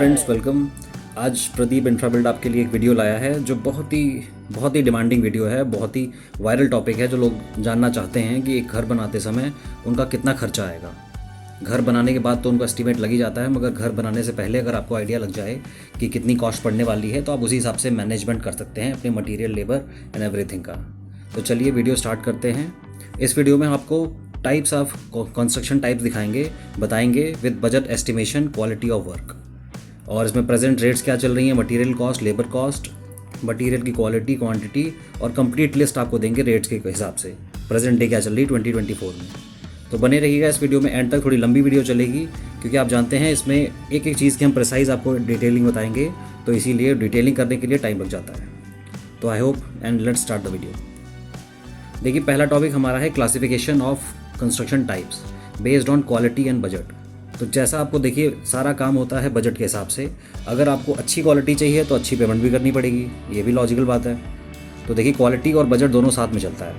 Friends, welcome. आज Pradeep Infrabuild आपके लिए एक वीडियो लाया है जो बहुत ही डिमांडिंग वीडियो है। बहुत ही वायरल टॉपिक है जो लोग जानना चाहते हैं कि एक घर बनाते समय उनका कितना खर्चा आएगा। घर बनाने के बाद तो उनको एस्टीमेट लग ही जाता है, मगर घर बनाने से पहले अगर आपको आइडिया लग जाए कि कितनी कॉस्ट पड़ने वाली है तो आप उसी हिसाब से मैनेजमेंट कर सकते हैं अपने मटीरियल, लेबर एंड एवरीथिंग का। तो चलिए वीडियो स्टार्ट करते हैं। इस वीडियो में आपको टाइप्स ऑफ कंस्ट्रक्शन टाइप्स दिखाएंगे, बताएंगे with budget estimation, quality of work, और इसमें प्रेजेंट रेट्स क्या चल रही हैं, material cost, labour cost, material की क्वालिटी, क्वांटिटी, और कंप्लीट लिस्ट आपको देंगे रेट्स के हिसाब से प्रेजेंट डे क्या चल रही है 2024 में। तो बने रहिएगा इस वीडियो में एंड तक। थोड़ी लंबी वीडियो चलेगी क्योंकि आप जानते हैं इसमें एक एक चीज़ की हम प्रिसाइज आपको डिटेलिंग बताएंगे, तो इसीलिए डिटेलिंग करने के लिए टाइम लग जाता है। तो I hope and let's start the video. देखिए, पहला टॉपिक हमारा है classification of construction types based on quality and budget. तो जैसा आपको देखिए सारा काम होता है बजट के हिसाब से। अगर आपको अच्छी क्वालिटी चाहिए तो अच्छी पेमेंट भी करनी पड़ेगी, ये भी लॉजिकल बात है। तो देखिए, क्वालिटी और बजट दोनों साथ में चलता है।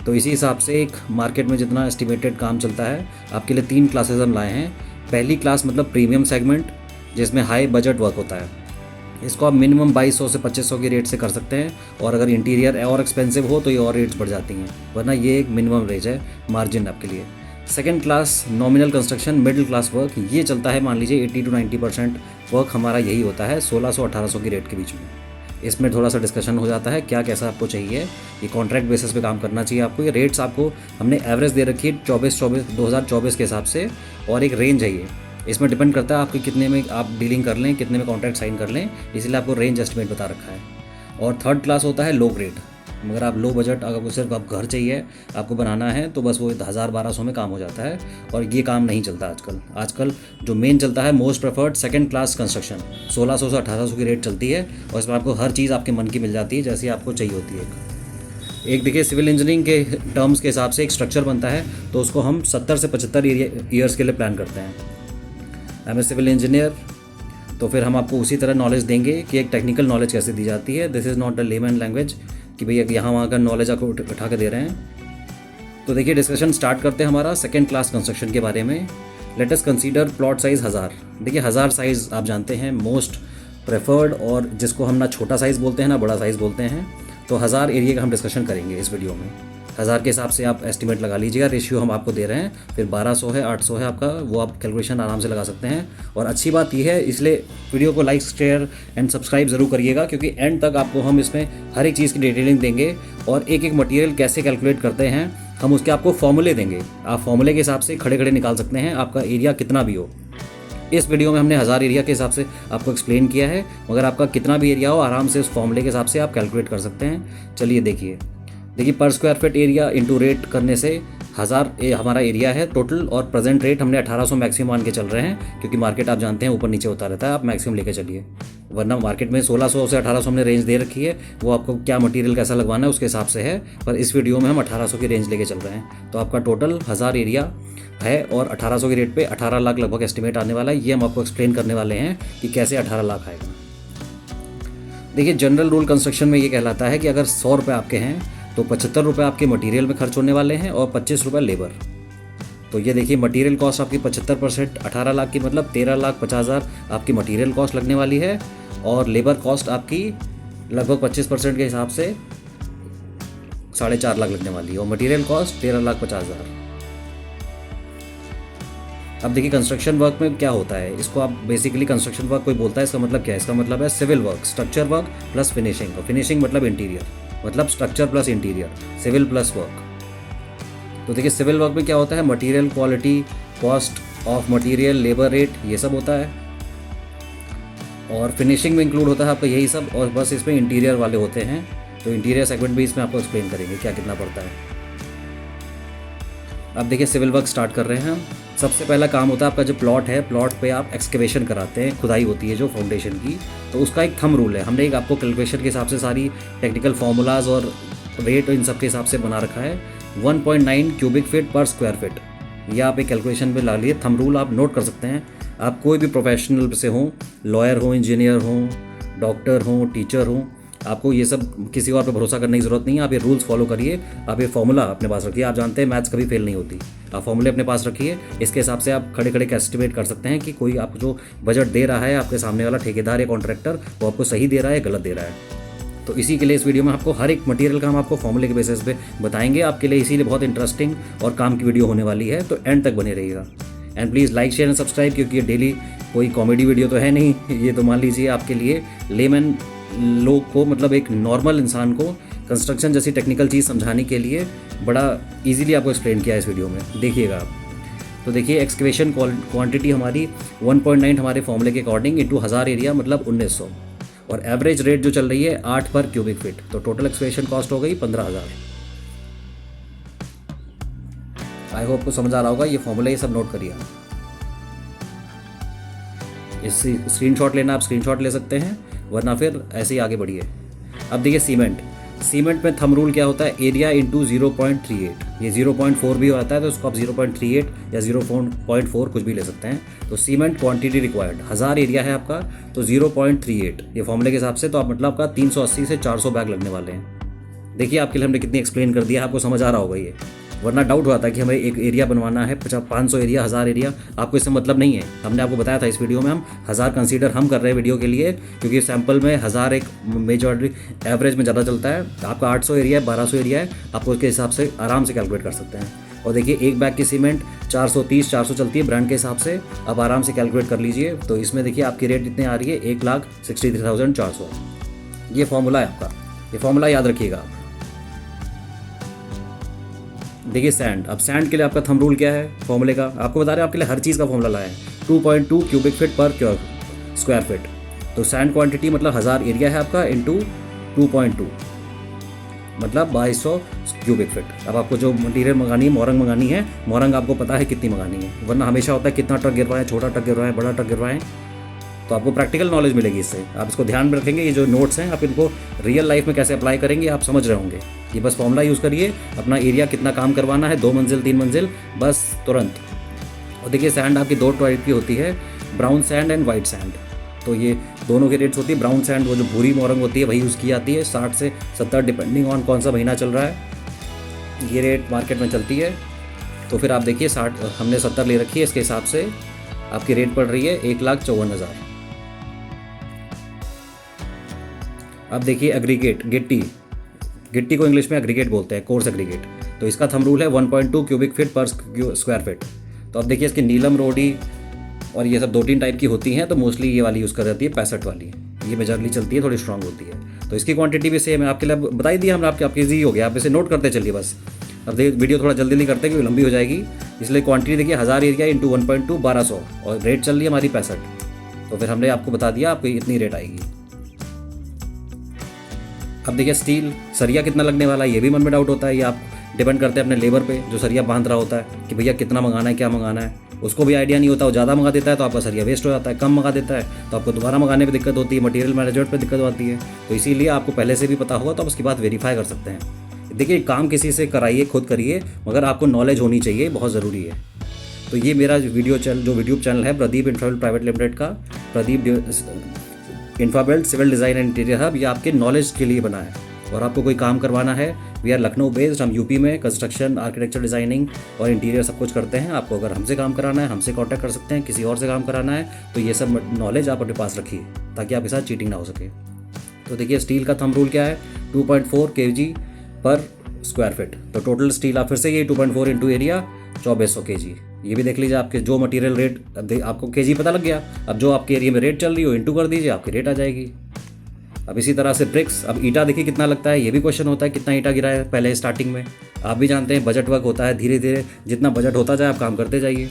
तो इसी हिसाब से एक मार्केट में जितना एस्टिमेटेड काम चलता है, आपके लिए 3 क्लासेस हम लाए हैं। पहली क्लास मतलब प्रीमियम सेगमेंट, जिसमें हाई बजट वर्क होता है। इसको आप मिनिमम 2200 से 2500 की रेट से कर सकते हैं, और अगर इंटीरियर और एक्सपेंसिव हो तो ये और रेट्स बढ़ जाती हैं, वरना ये एक मिनिमम रेंज है मार्जिन आपके लिए। Second class nominal construction, middle class work, ये चलता है मान लीजिए 80 to 90% वर्क हमारा यही होता है 1600-1800 की रेट के बीच में। इसमें थोड़ा सा डिस्कशन हो जाता है क्या कैसा आपको चाहिए, ये कॉन्ट्रैक्ट बेसिस पे काम करना चाहिए आपको। ये रेट्स आपको हमने एवरेज दे रखी है 2024 के हिसाब से, और एक रेंज है ये। इसमें डिपेंड करता है आपके कितने में आप डीलिंग कर लें, कितने में कॉन्ट्रैक्ट साइन कर लें, इसलिए आपको रेंज एस्टिमेट बता रखा है। और थर्ड क्लास होता है लो ग्रेड। मगर आप लो बजट, अगर सिर्फ आप घर चाहिए, आपको बनाना है, तो बस वो 1000-1200 में काम हो जाता है, और ये काम नहीं चलता आजकल जो मेन चलता है most preferred second class construction 1600 से 1800 की रेट चलती है, और इसमें आपको हर चीज़ आपके मन की मिल जाती है जैसी आपको चाहिए होती है। एक देखिए, सिविल इंजीनियरिंग के टर्म्स के हिसाब से एक स्ट्रक्चर बनता है, तो उसको हम 70 से 75 ईयर्स के लिए प्लान करते हैं। I am a civil engineer, तो फिर हम आपको उसी तरह नॉलेज देंगे कि एक टेक्निकल नॉलेज कैसे दी जाती है। This is not a layman language कि भैया यहाँ वहाँ का नॉलेज आपको उठा के दे रहे हैं। तो देखिए, डिस्कशन स्टार्ट करते हैं हमारा सेकंड क्लास कंस्ट्रक्शन के बारे में। Let us consider plot size 1000। देखिए, 1000 साइज़ आप जानते हैं मोस्ट प्रेफर्ड, और जिसको हम ना छोटा साइज़ बोलते हैं ना बड़ा साइज़ बोलते हैं। तो 1000 एरिया का हम डिस्कशन करेंगे इस वीडियो में। 1000 के हिसाब से आप एस्टिमेट लगा लीजिएगा। रेशियो हम आपको दे रहे हैं, फिर 1200 है, 800 है आपका, वो आप कैलकुलेशन आराम से लगा सकते हैं। और अच्छी बात यह है, इसलिए वीडियो को लाइक, शेयर एंड सब्सक्राइब ज़रूर करिएगा, क्योंकि एंड तक आपको हम इसमें हर एक चीज़ की डिटेलिंग देंगे, और एक एक मटेरियल कैसे कैलकुलेट करते हैं हम उसके आपको फॉर्मूले देंगे। आप फॉर्मूले के हिसाब से खड़े खड़े निकाल सकते हैं, आपका एरिया कितना भी हो। इस वीडियो में हमने 1000 एरिया के हिसाब से आपको एक्सप्लेन किया है, मगर आपका कितना भी एरिया हो आराम से उस फॉर्मूले के हिसाब से आप कैलकुलेट कर सकते हैं। चलिए देखिए, पर square feet area into rate करने से 1000 हमारा एरिया है टोटल, और प्रेजेंट रेट हमने 1800 मैक्सिमम मान के चल रहे हैं, क्योंकि मार्केट आप जानते हैं ऊपर नीचे होता रहता है। आप मैक्सिमम लेके चलिए, वरना मार्केट में 1600 से 1800 हमने रेंज दे रखी है, वो आपको क्या मटेरियल कैसा लगवाना है उसके हिसाब से है। पर इस वीडियो में हम 1800 की रेंज लेके चल रहे हैं। तो आपका टोटल 1000 एरिया है, और 1800 की रेट पे 18 लाख लगभग एस्टिमेट आने वाला है। ये हम आपको एक्सप्लेन करने वाले हैं कि कैसे 18 लाख आएगा। देखिए, जनरल रूल कंस्ट्रक्शन में ये कहलाता है कि अगर 100 रुपये आपके हैं तो 75 रुपये आपके मटेरियल में खर्च होने वाले हैं, और 25 रुपये लेबर। तो ये देखिए, मटेरियल कॉस्ट आपकी 75%, 18 लाख की मतलब 13,50,000 आपकी मटेरियल कॉस्ट लगने वाली है, और लेबर कॉस्ट आपकी लगभग 25% के हिसाब से 4.5 लाख लगने वाली है, और मटेरियल कॉस्ट 13,50,000। अब देखिए, कंस्ट्रक्शन वर्क में क्या होता है, इसको आप बेसिकली कंस्ट्रक्शन वर्क कोई बोलता है, इसका मतलब क्या है? इसका मतलब है civil work, structure work plus finishing. और फिनिशिंग मतलब इंटीरियर, मतलब structure plus interior, civil plus work. तो देखिए, सिविल वर्क में क्या होता है, material quality, cost of material, labour rate, ये सब होता है। और फिनिशिंग में इंक्लूड होता है आपका यही सब, और बस इसमें इंटीरियर वाले होते हैं। तो इंटीरियर सेगमेंट भी इसमें आपको एक्सप्लेन करेंगे क्या कितना पड़ता है। अब देखिए, सिविल वर्क स्टार्ट कर रहे हैं हम। सबसे पहला काम होता है आपका जो प्लॉट है, प्लॉट पे आप एक्सकेवेशन कराते हैं, खुदाई होती है जो फाउंडेशन की। तो उसका एक थंब रूल है, हमने एक आपको कैलकुलेशन के हिसाब से सारी टेक्निकल फार्मूलाज और रेट इन सब के हिसाब से बना रखा है। 1.9 क्यूबिक फीट पर स्क्वायर फीट, यह आप एक कैलकुलेशन पे ला लिए। थंब रूल आप नोट कर सकते हैं। आप कोई भी प्रोफेशनल से हों, लॉयर हों, इंजीनियर हों, डॉक्टर हों, टीचर हों, आपको ये सब किसी और पे भरोसा करने की ज़रूरत नहीं है। आप ये रूल्स फॉलो करिए, आप ये फॉर्मूला अपने पास रखिए। आप जानते हैं मैथ्स कभी फेल नहीं होती। आप फॉर्मूले अपने पास रखिए, इसके हिसाब से आप खड़े खड़े एस्टिमेट कर सकते हैं कि कोई आप जो बजट दे रहा है आपके सामने वाला ठेकेदार या कॉन्ट्रैक्टर, वो आपको सही दे रहा है, गलत दे रहा है। तो इसी के लिए इस वीडियो में आपको हर एक मटेरियल का हम आपको फॉर्मूले के बेसिस पे बताएंगे। आपके लिए इसीलिए बहुत इंटरेस्टिंग और काम की वीडियो होने वाली है, तो एंड तक बने रहिएगा। And please like share and subscribe, क्योंकि ये डेली कोई कॉमेडी वीडियो तो है नहीं, ये तो मान लीजिए आपके लिए लेमैन लोग को, मतलब एक नॉर्मल इंसान को कंस्ट्रक्शन जैसी टेक्निकल चीज़ समझाने के लिए बड़ा इजीली आपको एक्सप्लेन किया है इस वीडियो में। देखिएगा आप। तो देखिए एक्सकेवेशन क्वांटिटी हमारी 1.9 हमारे फॉर्मूले के अकॉर्डिंग इंटू 1000 एरिया मतलब 1900, और एवरेज रेट जो चल रही है 8 पर क्यूबिक फीट। तो टोटल एक्सकेवेशन कॉस्ट हो गई 15,000। आई होप को समझ आ रहा होगा। ये फॉर्मूला ये सब नोट करिए। इस स्क्रीनशॉट लेना आप स्क्रीनशॉट ले सकते हैं, वरना फिर ऐसे ही आगे बढ़िए। अब देखिए सीमेंट में थंब रूल क्या होता है, एरिया इंटू 0.38। ये 0.4 भी आता है, तो उसको आप 0.38 या 0.4 कुछ भी ले सकते हैं। तो सीमेंट क्वांटिटी रिक्वायर्ड 1000 एरिया है आपका, तो 0.38 ये फॉर्मूले के हिसाब से, तो आप मतलब आपका 380 से 400 बैग लगने वाले हैं। देखिए आपके लिए हमने कितनी एक्सप्लेन कर दिया, आपको समझ आ रहा होगा ये। वरना डाउट हुआ था कि हमें एक एरिया बनवाना है 500 एरिया 1000 एरिया, आपको इससे मतलब नहीं है। हमने आपको बताया था इस वीडियो में हम 1000 कंसीडर हम कर रहे हैं वीडियो के लिए, क्योंकि सैंपल में 1000 एक मेजॉरिटी एवरेज में ज़्यादा चलता है। आपका 800 एरिया है, 1200 एरिया है, आप उसके हिसाब से आराम से कैलकुलेट कर सकते हैं। और देखिए एक बैग की सीमेंट 430-400 चलती है ब्रांड के हिसाब से, आप आराम से कैलकुलेट कर लीजिए। तो इसमें देखिए आपकी रेट कितने आ रही है, 1,63,400। ये फॉर्मूला है आपका, ये फॉर्मूला याद रखिएगा आप। देखिए सैंड, अब सैंड के लिए आपका थंब रूल क्या है फॉर्मूले का, आपको बता रहे हैं आपके लिए हर चीज़ का फॉर्मूला लाया है। 2.2 क्यूबिक फीट पर स्क्वायर फीट। तो सैंड क्वांटिटी मतलब 1000 एरिया है आपका इंटू 2.2 मतलब 2200 क्यूबिक फीट। अब आपको जो मटीरियल मंगानी है, मोरंग मंगानी है, मोरंग आपको पता है कितनी मंगानी है, वरना हमेशा होता है कितना ट्रक गिरवाएं, छोटा ट्रक गिरवाएं, बड़ा ट्रक गिरवाएं। तो आपको प्रैक्टिकल नॉलेज मिलेगी इससे, आप इसको ध्यान में रखेंगे। ये जो नोट्स हैं आप इनको रियल लाइफ में कैसे अप्लाई करेंगे आप समझ रहे होंगे। ये बस फॉर्मूला यूज़ करिए, अपना एरिया कितना काम करवाना है, 2 मंजिल 3 मंजिल, बस तुरंत। और देखिए सैंड आपकी 2 टाइप की होती है, brown sand and white sand. तो ये दोनों की रेट्स होती है। ब्राउन सैंड वो जो भूरी मोरंग होती है वही यूज़ की जाती है, 60 से 70 डिपेंडिंग ऑन कौन सा महीना चल रहा है, ये रेट मार्केट में चलती है। तो फिर आप देखिए 60 हमने 70 ले रखी है, इसके हिसाब से आपकी रेट पड़ रही है 1,54,000। अब देखिए एग्रीगेट, गिट्टी को इंग्लिश में एग्रीगेट बोलते हैं, कोर्स एग्रीगेट। तो इसका थंब रूल है 1.2 क्यूबिक फीट पर स्क्वायर फीट। तो अब देखिए इसकी नीलम, रोडी और ये सब 2-3 टाइप की होती हैं, तो मोस्टली ये वाली यूज़ कर जाती है 65 वाली, ये मेजरली चलती है, थोड़ी स्ट्रांग होती है। तो इसकी क्वांटिटी भी सेम है, आपके लिए बता ही दिया हमने, आपके ईजी हो गया, आप इसे नोट करते चलिए बस। अब देखिए वीडियो थोड़ा जल्दी करते क्योंकि लंबी हो जाएगी, इसलिए क्वांटिटी देखिए 1000 एरिया इंटू 1.2 1200, और रेट चल रही है हमारी 65। तो फिर हमने आपको बता दिया आपकी इतनी रेट आएगी। अब देखिए स्टील, सरिया कितना लगने वाला है, ये भी मन में डाउट होता है। ये आप डिपेंड करते हैं अपने लेबर पे जो सरिया बांध रहा होता है कि भैया कितना मंगाना है, क्या मंगाना है, उसको भी आइडिया नहीं होता। वो ज़्यादा मंगा देता है तो आपका सरिया वेस्ट हो जाता है, कम मंगा देता है तो आपको दोबारा मंगाने में दिक्कत होती है, मटेरियल मैनेजमेंट पे दिक्कत आती है। तो इसीलिए आपको पहले से भी पता होगा, तो आप उसकी बात वेरीफाई कर सकते हैं। देखिए काम किसी से कराइए, खुद करिए, मगर आपको नॉलेज होनी चाहिए, बहुत ज़रूरी है। तो ये मेरा जो यूट्यूब चैनल है प्रदीप इंफ्राबेल्ट प्राइवेट लिमिटेड का, Pradeep Infrabelt civil design and interior hub, ये आपके नॉलेज के लिए बना है। और आपको कोई काम करवाना है, वी आर लखनऊ बेस्ड, हम यूपी में कंस्ट्रक्शन, आर्किटेक्चर, डिज़ाइनिंग और इंटीरियर सब कुछ करते हैं। आपको अगर हमसे काम कराना है, हमसे कांटेक्ट कर सकते हैं। किसी और से काम कराना है तो ये सब नॉलेज आप अपने पास रखिए, ताकि आपके साथ चीटिंग ना हो सके। तो देखिए स्टील का थंब रूल क्या है, 2.4 kg पर स्क्वायर फीट। तो टोटल स्टील आप फिर से ये 2.4 इंटू एरिया 2400 kg। ये भी देख लीजिए आपके जो मटेरियल रेट, अब आपको केजी पता लग गया। अब जो आपके एरिया में रेट चल रही हो इंटू कर दीजिए, आपकी रेट आ जाएगी। अब इसी तरह से ब्रिक्स, अब ईटा देखिए कितना लगता है, ये भी क्वेश्चन होता है कितना ईटा गिरा है पहले स्टार्टिंग में। आप भी जानते हैं बजट वर्क होता है, धीरे धीरे जितना बजट होता जाए आप काम करते जाइए।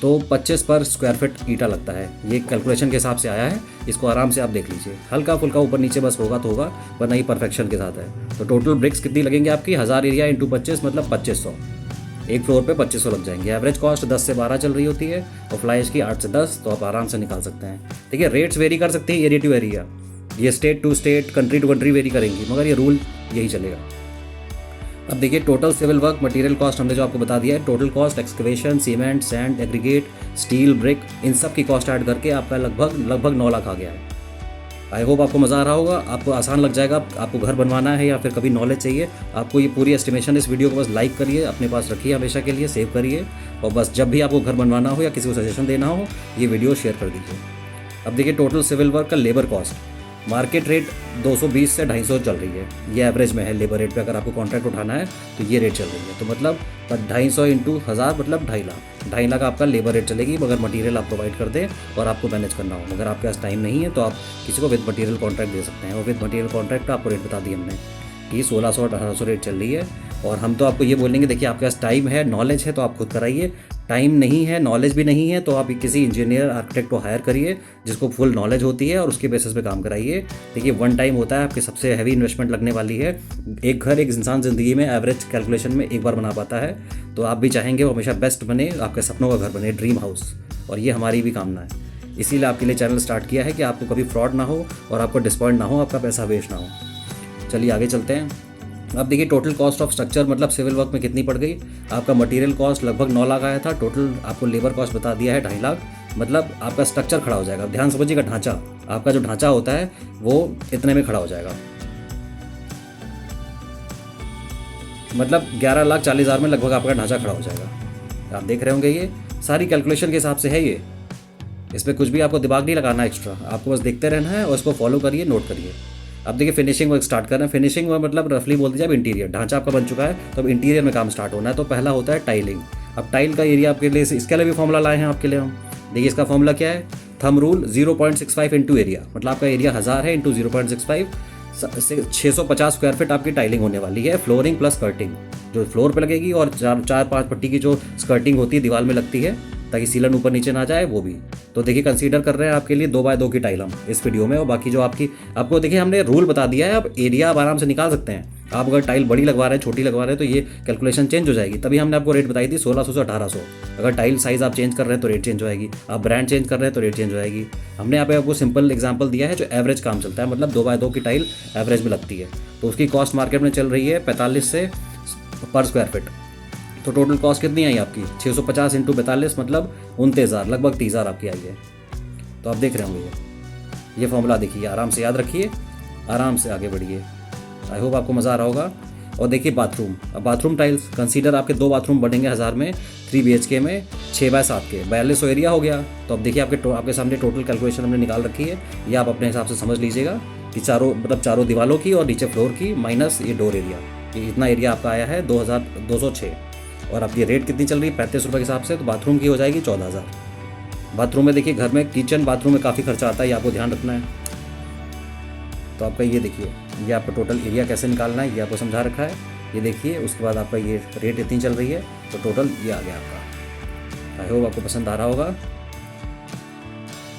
तो 25 पर स्क्वायर फीट ईटा लगता है, ये कैलकुलेशन के हिसाब से आया है। इसको आराम से आप देख लीजिए, हल्का फुल्का ऊपर नीचे बस होगा तो होगा, वरना ये परफेक्शन के साथ है। तो टोटल ब्रिक्स कितनी लगेंगे आपकी, 1000 एरिया इंटू 25 मतलब 2500, एक फ्लोर पे 2500 लग जाएंगे। एवरेज कॉस्ट 10 से 12 चल रही होती है और फ्लाइज की 8 से 10, तो आप आराम से निकाल सकते हैं। देखिए रेट्स वेरी कर सकते हैं एरिया टू एरिया, ये state to state, country to country vary करेंगी, मगर ये रूल यही चलेगा। अब देखिए total civil work material cost हमने जो आपको बता दिया है, total cost excavation, cement, sand, aggregate, steel, brick, इन सब की कॉस्ट ऐड करके आपका लगभग 9 लाख आ गया है। आई होप आपको मज़ा आ रहा होगा, आपको आसान लग जाएगा। आपको घर बनवाना है या फिर कभी नॉलेज चाहिए, आपको ये पूरी एस्टिमेशन इस वीडियो को बस लाइक करिए, अपने पास रखिए हमेशा के लिए, सेव करिए, और बस जब भी आपको घर बनवाना हो या किसी को सजेशन देना हो ये वीडियो शेयर कर दीजिए। अब देखिए टोटल सिविल वर्क का लेबर कॉस्ट, मार्केट रेट 220 से 250 चल रही है, ये एवरेज में है। लेबर रेट पे अगर आपको कॉन्ट्रैक्ट उठाना है तो ये रेट चल रही है, तो मतलब 250 इंटू 1000 मतलब 2.5 लाख। 2.5 लाख आपका लेबर रेट चलेगी, मगर मटेरियल आप प्रोवाइड कर दें और आपको मैनेज करना हो। अगर आपके पास टाइम नहीं है तो आप किसी को विद मटेरियल कॉन्ट्रैक्ट दे सकते हैं, और विद मटेरियल कॉन्ट्रैक्ट आपको रेट बता दी हमने कि 1600-1800 रेट चल रही है। और हम तो आपको ये बोलेंगे, देखिए आपके पास टाइम है, नॉलेज है तो आप खुद कराइए, टाइम नहीं है, नॉलेज भी नहीं है तो आप किसी इंजीनियर आर्किटेक्ट को हायर करिए जिसको फुल नॉलेज होती है, और उसके बेसिस पे काम कराइए। देखिए वन टाइम होता है, आपकी सबसे हैवी इन्वेस्टमेंट लगने वाली है। एक घर एक इंसान ज़िंदगी में एवरेज कैलकुलेशन में एक बार बना पाता है, तो आप भी चाहेंगे वो हमेशा बेस्ट बने, आपके सपनों का घर बने, ड्रीम हाउस, और ये हमारी भी कामना है। इसीलिए आपके लिए चैनल स्टार्ट किया है कि आपको कभी फ्रॉड ना हो और आपको डिसपॉइंट ना हो, आपका पैसा वेस्ट ना हो। चलिए आगे चलते हैं। अब देखिए टोटल कॉस्ट ऑफ स्ट्रक्चर मतलब सिविल वर्क में कितनी पड़ गई। आपका मटेरियल कॉस्ट लगभग 9 लाख आया था, टोटल आपको लेबर कॉस्ट बता दिया है 2.5 लाख, मतलब आपका स्ट्रक्चर खड़ा हो जाएगा। ध्यान समझिएगा, ढांचा, आपका जो ढांचा होता है वो इतने में खड़ा हो जाएगा, मतलब 11,40,000 में लगभग आपका ढांचा खड़ा हो जाएगा। आप देख रहे होंगे ये सारी कैलकुलेशन के हिसाब से है ये, इस पर कुछ भी आपको दिमाग नहीं लगाना एक्स्ट्रा, आपको बस देखते रहना है और इसको फॉलो करिए, नोट करिए। अब देखिए फिनिशिंग वर्क स्टार्ट कर रहे हैं। फिनिशिंग वर्क मतलब रफली बोल दीजिए, अब इंटीरियर ढांचा आपका बन चुका है तो अब इंटीरियर में काम स्टार्ट होना है। तो पहला होता है टाइलिंग। अब टाइल का एरिया आपके लिए, इसके लिए भी फॉर्मूला लाए हैं आपके लिए हम। देखिए इसका फॉर्मूला क्या है, थंब रूल 0.65 इंटू एरिया, मतलब आपका एरिया 1000 है इंटू 0.65 से 650 स्क्वायर फीट आपकी टाइलिंग होने वाली है, फ्लोरिंग प्लस स्कर्टिंग जो फ्लोर पे लगेगी, और 4-5 पट्टी की जो स्कर्टिंग होती है दीवार में लगती है ताकि सीलन ऊपर नीचे ना जाए, वो भी। तो देखिए कंसीडर कर रहे हैं आपके लिए 2x2 की टाइल हम इस वीडियो में, और बाकी जो आपको देखिए हमने रूल बता दिया है। अब एरिया आप आराम से निकाल सकते हैं। आप अगर टाइल बड़ी लगवा रहे हैं, छोटी लगवा रहे हैं, तो ये कैलकुलेशन चेंज हो जाएगी। तभी हमने आपको रेट बताई थी 1600 से 1800। अगर टाइल साइज आप चेंज कर रहे हैं तो रेट चेंज हो जाएगी, आप ब्रांड चेंज कर रहे हैं तो रेट चेंज हो जाएगी। हमने यहाँ पे आपको सिंपल एग्जांपल दिया है जो एवरेज काम चलता है, मतलब 2x2 की टाइल एवरेज में लगती है, तो उसकी कॉस्ट मार्केट में चल रही है 45 से पर स्क्वायर फीट। तो टोटल कॉस्ट कितनी आई आपकी, 650 इंटू 45 मतलब 29,000, लगभग 30,000 आपकी आई है। तो आप देख रहे होंगे ये फॉर्मूला, देखिए आराम से याद रखिए, आराम से आगे बढ़िए। आई होप आपको मज़ा आ रहा होगा। और देखिए बाथरूम, अब बाथरूम टाइल्स कंसीडर आपके 2 बाथरूम बनेंगे 1000 में, 3 BHK में, 6x7 के 4200 एरिया हो गया। तो अब देखिए आपके सामने टोटल कैलकुलेशन हमने निकाल रखी है, ये आप अपने हिसाब से समझ लीजिएगा कि चारों दीवारों की और नीचे फ्लोर की माइनस ये डोर एरिया, ये इतना एरिया आपका आया है 2206। और अब ये रेट कितनी चल रही है 35 रुपये के हिसाब से, तो बाथरूम की हो जाएगी 14,000। बाथरूम में देखिए घर में किचन बाथरूम में काफ़ी खर्चा आता है, ये आपको ध्यान रखना है। तो आपका ये देखिए, ये आपका टोटल एरिया कैसे निकालना है ये आपको समझा रखा है, ये देखिए। उसके बाद आपका ये रेट इतनी चल रही है, तो टोटल ये आ गया आपका। आई होप आपको पसंद आ रहा होगा।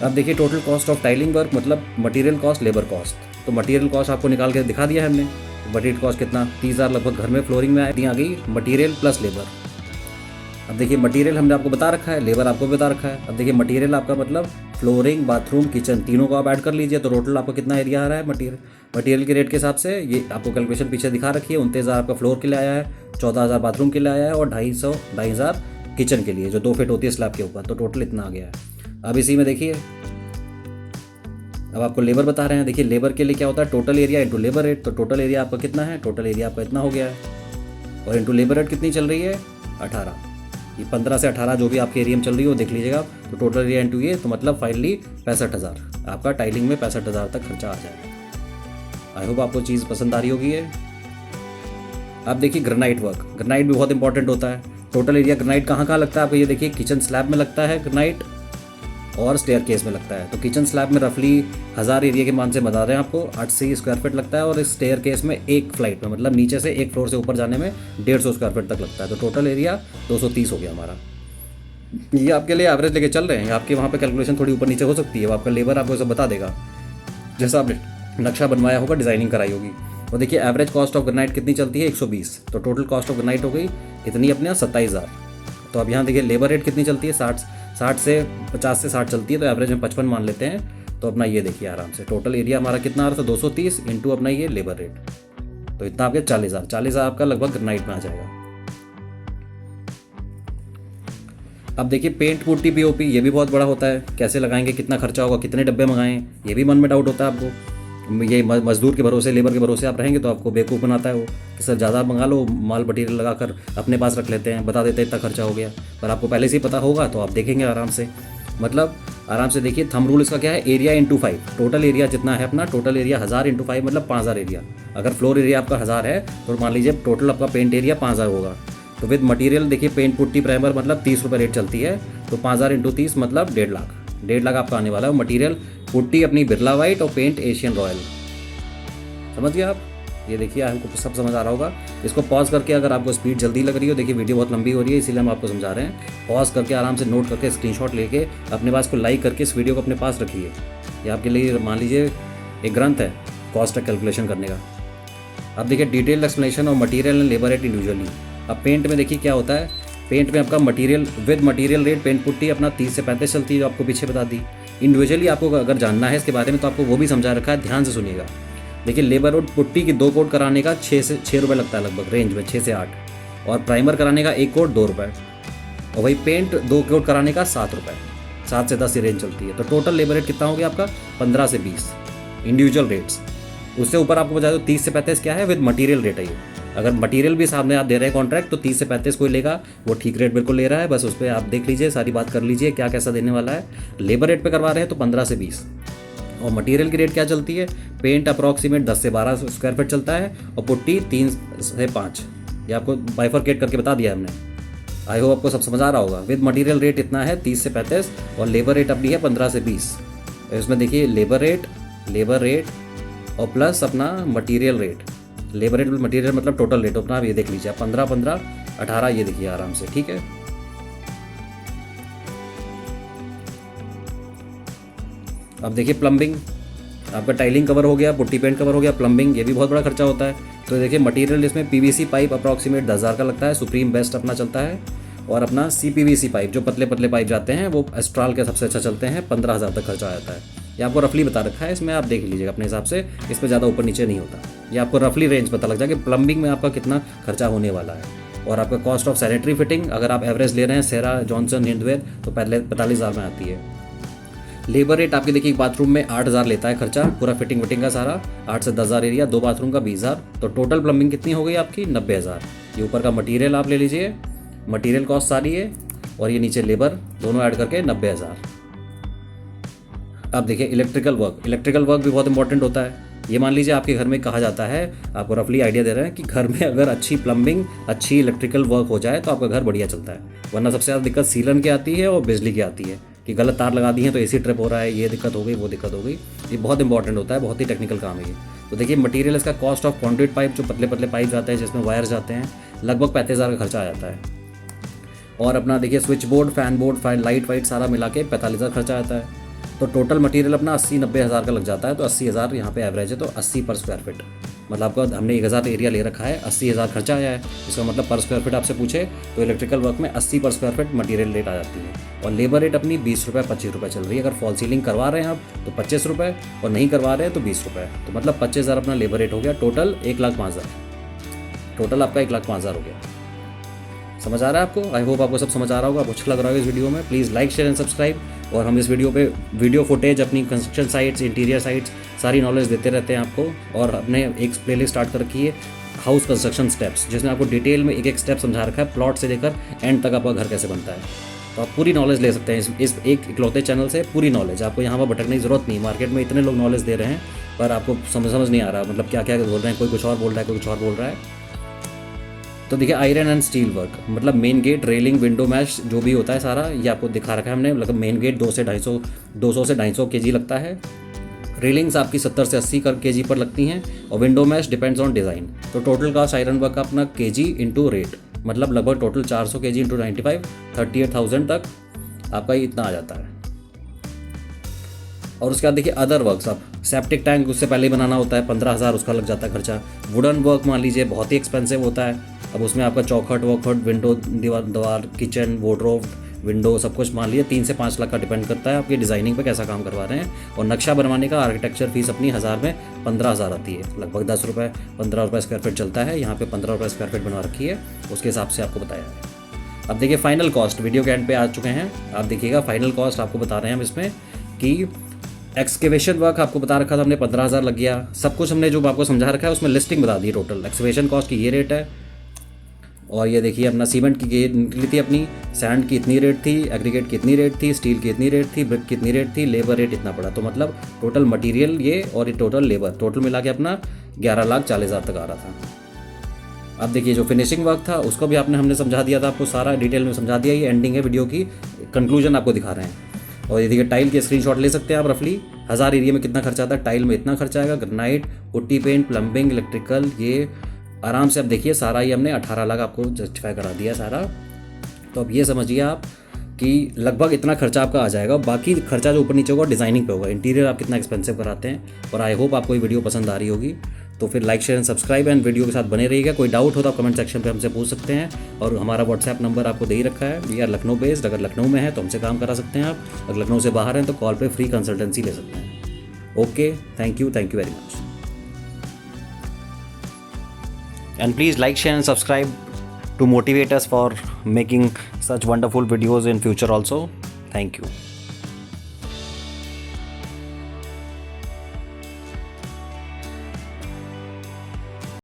अब देखिए total cost of tiling work मतलब मटेरियल कॉस्ट, लेबर कॉस्ट। तो मटेरियल कॉस्ट आपको निकाल के दिखा दिया है हमने। मटेरियल कॉस्ट कितना, 30,000 लगभग घर में फ्लोरिंग में आ गई, मटेरियल प्लस लेबर। अब देखिए मटेरियल हमने आपको बता रखा है, लेबर आपको बता रखा है। अब देखिए मटेरियल आपका मतलब फ्लोरिंग, बाथरूम, किचन, तीनों को आप ऐड कर लीजिए, तो टोटल आपको कितना एरिया आ रहा है मटेरियल के रेट के हिसाब से। ये आपको कैलकुलेशन पीछे दिखा रखी है। 29,000 आपका फ्लोर के लिए आया है, 14,000 बाथरूम के लिए आया है, और 2,500 किचन के लिए जो 2 फीट होती है स्लैब के ऊपर, तो टोटल इतना आ गया है। अब इसी में देखिए अब आपको लेबर बता रहे हैं। देखिए लेबर के लिए क्या होता है, total area into labour rate. तो टोटल एरिया आपका कितना है, टोटल एरिया आपका इतना हो गया है, और इंटू लेबर रेट कितनी चल रही है 18। ये 15 से 18 जो भी आपके एरिया में चल रही है वो देख लीजिएगा। तो टोटल एरिया इंटू ये, तो मतलब फाइनली 65,000 आपका टाइलिंग में 65,000 तक खर्चा आ जाएगा। आई होप आपको चीज़ पसंद आ रही होगी ये। अब देखिए ग्रेनाइट वर्क, ग्रेनाइट भी बहुत इंपॉर्टेंट होता है। टोटल एरिया ग्रेनाइट कहाँ कहाँ लगता है आपको, ये देखिए किचन स्लैब में लगता है ग्रेनाइट, और स्टेयर केस में लगता है। तो किचन स्लैब में रफली 1000 एरिया के मान से बता रहे हैं आपको 80 स्क्वायर फीट लगता है, और स्टेयर केस में एक फ्लाइट में मतलब नीचे से एक फ्लोर से ऊपर जाने में 150 स्क्वायर फीट तक लगता है। तो टोटल एरिया 230 हो गया हमारा। ये आपके लिए एवरेज लेके चल रहे हैं, आपके वहाँ पे कैलकुलेशन थोड़ी ऊपर नीचे हो सकती है, आपका लेबर आपको सब बता देगा जैसा आपने नक्शा बनवाया होगा, डिजाइनिंग कराई होगी। और देखिए एवरेज कॉस्ट ऑफ ग्रेनाइट कितनी चलती है 120। तो टोटल कॉस्ट ऑफ ग्रेनाइट हो गई इतनी अपने यहाँ 27,000। तो अब यहाँ देखिए लेबर रेट कितनी चलती है 50 से 60 चलती है, तो एवरेज में 55 मान लेते हैं। तो अपना ये देखिए आराम से टोटल एरिया हमारा कितना आ रहा था 230 इंटू अपना ये लेबर रेट, तो इतना आपके 40,000 आपका लगभग ग्रेनाइट में आ जाएगा। अब देखिए पेंट पुट्टी पीओपी ये भी बहुत बड़ा होता है, कैसे लगाएंगे, कितना खर्चा होगा, कितने डब्बे मंगाएं, ये भी मन में डाउट होता है आपको। ये मजदूर के भरोसे, लेबर के भरोसे आप रहेंगे तो आपको बेवकूफ़ बनाता है वो कि सर ज़्यादा मंगा लो, माल मटीरियल लगाकर अपने पास रख लेते हैं, बता देते हैं इतना खर्चा हो गया। पर आपको पहले से ही पता होगा तो आप देखेंगे आराम से, मतलब आराम से देखिए। थंब रूल इसका क्या है, एरिया इंटू 5, टोटल एरिया जितना है अपना, टोटल एरिया 1000 इंटू 5 मतलब 5000 एरिया। अगर फ्लोर एरिया आपका 1000 है तो मान लीजिए टोटल आपका पेंट एरिया 5000 होगा। तो विद मटेरियल देखिए पेंट पुट्टी प्राइमर मतलब 30 रुपये रेट चलती है, तो 5000 इंटू 30 मतलब 1.5 लाख, 1.5 लाख आपका आने वाला है। मटेरियल पुट्टी अपनी बिरला वाइट और पेंट एशियन रॉयल, समझ गए आप। ये देखिए आपको सब समझ आ रहा होगा। इसको पॉज करके, अगर आपको स्पीड जल्दी लग रही हो, देखिए वीडियो बहुत लंबी हो रही है इसीलिए हम आपको समझा रहे हैं, पॉज करके आराम से नोट करके स्क्रीनशॉट लेके अपने पास को लाइक करके इस वीडियो को अपने पास रखिए। ये आपके लिए मान लीजिए एक ग्रंथ है कॉस्ट कैलकुलेशन करने का। अब देखिए डिटेल एक्सप्लेनेशन और material and labour rate individually. अब पेंट में देखिए क्या होता है, पेंट में आपका material with material rate paint putty अपना 30 से 35 चलती है, जो आपको पीछे बता दी। इंडिविजुअली आपको अगर जानना है इसके बारे में तो आपको वो भी समझा रखा है, ध्यान से सुनिएगा। देखिए लेबर और पुट्टी की 2 कोट कराने का 6 रुपये लगता है लगभग, रेंज में 6 से 8, और प्राइमर कराने का 1 कोट 2 रुपये, और वही पेंट 2 कोट कराने का 7 रुपये, 7 से 10 रेंज चलती है। तो टोटल लेबर रेट कितना हो गया आपका, 15 से 20 इंडिविजुअल रेट्स। उससे ऊपर आपको बता दो 30 से 35 क्या है, विद मटीरियल रेट है ये। अगर मटीरियल भी सामने आप दे रहे हैं कॉन्ट्रैक्ट तो 30 से 35 कोई लेगा, वो ठीक रेट बिल्कुल ले रहा है, बस उस पर आप देख लीजिए, सारी बात कर लीजिए क्या कैसा देने वाला है। लेबर रेट पे करवा रहे हैं तो 15 से 20, और मटेरियल की रेट क्या चलती है, पेंट अप्रॉक्सीमेट 10 से 12 स्क्वायर फीट चलता है, और पुट्टी 3 से 5। ये आपको बाइफरकेट करके बता दिया हमने, आई होप आपको सब समझ आ रहा होगा। विद मटेरियल रेट इतना है 30 से 35, और लेबर रेट अपनी है 15 से 20। इसमें देखिए लेबर रेट और प्लस अपना material rate, labour rate material मतलब टोटल रेट अपना, आप ये देख लीजिए 15 15 18, ये देखिए आराम से, ठीक है। अब देखिए प्लम्बिंग, आपका टाइलिंग कवर हो गया, पुट्टी पेंट कवर हो गया, प्लम्बिंग ये भी बहुत बड़ा खर्चा होता है। तो देखिए मटेरियल इसमें पीवीसी पाइप अप्रॉक्सीमेट 10,000 का लगता है, सुप्रीम बेस्ट अपना चलता है, और अपना सीपीवीसी पाइप जो पतले पतले पाइप जाते हैं वो एस्ट्रॉल के सबसे अच्छा चलते हैं, 15,000 तक खर्चा आ जाता है। ये आपको रफली बता रखा है, इसमें आप देख लीजिएगा अपने हिसाब से, इसमें ज़्यादा ऊपर नीचे नहीं होता। ये आपको रफली रेंज पता लग जाएगा कि प्लम्बिंग में आपका कितना खर्चा होने वाला है। और आपका कॉस्ट ऑफ सैनिटरी फिटिंग अगर आप एवरेज ले रहे हैं सेरा जॉनसन हिंदवेयर तो पहले 45,000 में आती है। लेबर रेट आपके देखिए बाथरूम में 8,000 लेता है खर्चा, पूरा फिटिंग विटिंग का सारा, 8 से 10,000 एरिया, 2 बाथरूम का 20,000, तो टोटल प्लम्बिंग कितनी हो गई आपकी 90,000। ये ऊपर का मटेरियल आप ले लीजिए, मटेरियल कॉस्ट सारी है, और ये नीचे लेबर, दोनों ऐड करके 90,000। अब देखिए इलेक्ट्रिकल वर्क भी बहुत इंपॉर्टेंट होता है। ये मान लीजिए आपके घर में कहा जाता है, आपको रफली आइडिया दे रहे हैं कि घर में अगर अच्छी प्लम्बिंग अच्छी इलेक्ट्रिकल वर्क हो जाए तो आपका घर बढ़िया चलता है। वरना सबसे ज़्यादा दिक्कत सीलन की आती है और बिजली की आती है कि गलत तार लगा दी है तो एसी ट्रिप हो रहा है, ये दिक्कत हो गई वो दिक्कत हो गई। ये बहुत इंपॉर्टेंट होता है, बहुत ही टेक्निकल काम है ये। तो देखिए मटेरियल इसका कॉस्ट ऑफ कॉन्ड्यूट पाइप, जो पतले पतले पाइप जाते हैं जिसमें वायर जाते हैं, लगभग 35,000 का खर्चा आ जाता है। और अपना देखिए switch board, fan board, light white सारा मिला के 45,000 खर्चा आता है। तो टोटल मटेरियल अपना 80-90 हज़ार का लग जाता है। तो 80,000 यहाँ पे एवरेज है, तो 80 पर स्क्वायर फीट, मतलब आपका हमने 1,000 एरिया ले रखा है, 80,000 खर्चा आया है। इसका मतलब पर स्क्वायर फीट आपसे पूछे तो इलेक्ट्रिकल वर्क में 80 पर स्क्वायर फीट मटेरियल रेट आ जाती है। और लेबर रेट अपनी 20 रुपये 25 रुपये चल रही है। अगर फॉल सीलिंग करवा रहे हैं आप तो 25 रुपये, और नहीं करवा रहे हैं तो 20 रुपये। तो मतलब 25,000 अपना लेबर रेट हो गया, टोटल 1,05,000, टोटल आपका 1,05,000 हो गया। समझ आ रहा है आपको? आई होप आपको सब समझ आ रहा होगा, आपको अच्छा लग रहा होगा इस वीडियो में। Please like share and subscribe. और हम इस वीडियो पे वीडियो फुटेज अपनी कंस्ट्रक्शन साइट्स, इंटीरियर साइट्स, सारी नॉलेज देते रहते हैं आपको। और अपने एक प्लेलिस्ट स्टार्ट कर रखी है हाउस कंस्ट्रक्शन स्टेप्स, जिसमें आपको डिटेल में एक एक स्टेप समझा रखा है, प्लॉट से लेकर एंड तक आपका घर कैसे बनता है। तो आप पूरी नॉलेज ले सकते हैं इस एक इकलौते चैनल से। पूरी नॉलेज आपको यहाँ पर भटकने की ज़रूरत नहीं। मार्केट में इतने लोग नॉलेज दे रहे हैं पर आपको समझ नहीं आ रहा, मतलब क्या क्या बोल रहे हैं, कोई कुछ और बोल रहा है, कोई कुछ और बोल रहा है। तो देखिए आयरन एंड स्टील वर्क, मतलब main gate, railing, window mesh जो भी होता है सारा ये आपको दिखा रखा है हमने। मतलब मेन गेट 200 से 250 केजी लगता है। रेलिंग्स आपकी 70 से 80 केजी पर लगती हैं। और window mesh depends on design. तो टोटल कास्ट आयरन वर्क का अपना केजी इंटू रेट, मतलब लगभग टोटल 400 केजी इंटू 95, 38,000 तक आपका इतना आ जाता है। और उसके बाद देखिए अदर वर्क्स, अब सेप्टिक टैंक उससे पहले ही बनाना होता है, 15,000 उसका लग जाता है खर्चा। वुडन वर्क मान लीजिए बहुत ही एक्सपेंसिव होता है। अब उसमें आपका चौखट वौखट, विंडो, दीवार, किचन, वार्डरोब, विंडो, सब कुछ मान लीजिए 3 से 5 लाख का डिपेंड करता है आपकी डिज़ाइनिंग पे कैसा काम करवा रहे हैं। और नक्शा बनवाने का आर्किटेक्चर फीस अपनी 1000 में 15,000 आती है, लगभग 10 रुपये 15 रुपये स्क्वायर फीट चलता है। यहाँ पे 15 रुपये स्क्वायर फीट बनवा रखी है, उसके हिसाब से आपको बताया है। अब देखिए फाइनल कॉस्ट, वीडियो के एंड पे आ चुके हैं। आप देखिएगा फाइनल कॉस्ट आपको बता रहे हैं हम इसमें कि एक्सकेवेशन वर्क आपको बता रखा था हमने 15,000 लग गया। सब कुछ हमने जो आपको समझा रखा है उसमें लिस्टिंग बता दी टोटल। एक्सकेवेशन कॉस्ट की ये रेट है, और ये देखिए अपना सीमेंट की ये निकली थी अपनी, सैंड की इतनी रेट थी, एग्रीगेट की इतनी रेट थी, स्टील की इतनी रेट थी, ब्रिक की इतनी रेट थी, लेबर रेट इतना पड़ा। तो मतलब टोटल मटेरियल ये और ये टोटल लेबर, टोटल मिला के अपना 11,40,000 तक आ रहा था। अब देखिए जो फिनिशिंग वर्क था उसको भी हमने समझा दिया था आपको, सारा डिटेल में समझा दिया। ये एंडिंग है वीडियो की, कंक्लूजन आपको दिखा रहे हैं। और ये देखिए टाइल के स्क्रीनशॉट ले सकते हैं आप रफली, 1000 एरिया में कितना खर्चा आता है, टाइल में इतना खर्चा आएगा, granite, putty paint, plumbing, electrical, ये आराम से। अब देखिए सारा ये हमने 18 लाख आपको जस्टिफाई करा दिया सारा। तो अब ये समझिए आप कि लगभग इतना खर्चा आपका आ जाएगा। बाकी खर्चा जो ऊपर नीचे होगा डिज़ाइनिंग पे होगा, इंटीरियर आप कितना एक्सपेंसिव कराते हैं। और आई होप आपको ये वीडियो पसंद आ रही होगी। तो फिर like share and subscribe and video के साथ बने रहिएगा। कोई डाउट हो तो आप कमेंट सेक्शन पे हमसे पूछ सकते हैं। और हमारा व्हाट्सएप नंबर आपको दे ही रखा है। वी आर लखनऊ बेस्ड, अगर लखनऊ में है तो हमसे काम करा सकते हैं आप, अगर लखनऊ से बाहर हैं तो कॉल पे फ्री कंसल्टेंसी ले सकते हैं। Okay, thank you very much. And please like, share and subscribe to motivate us for making such wonderful videos in future also. Thank you.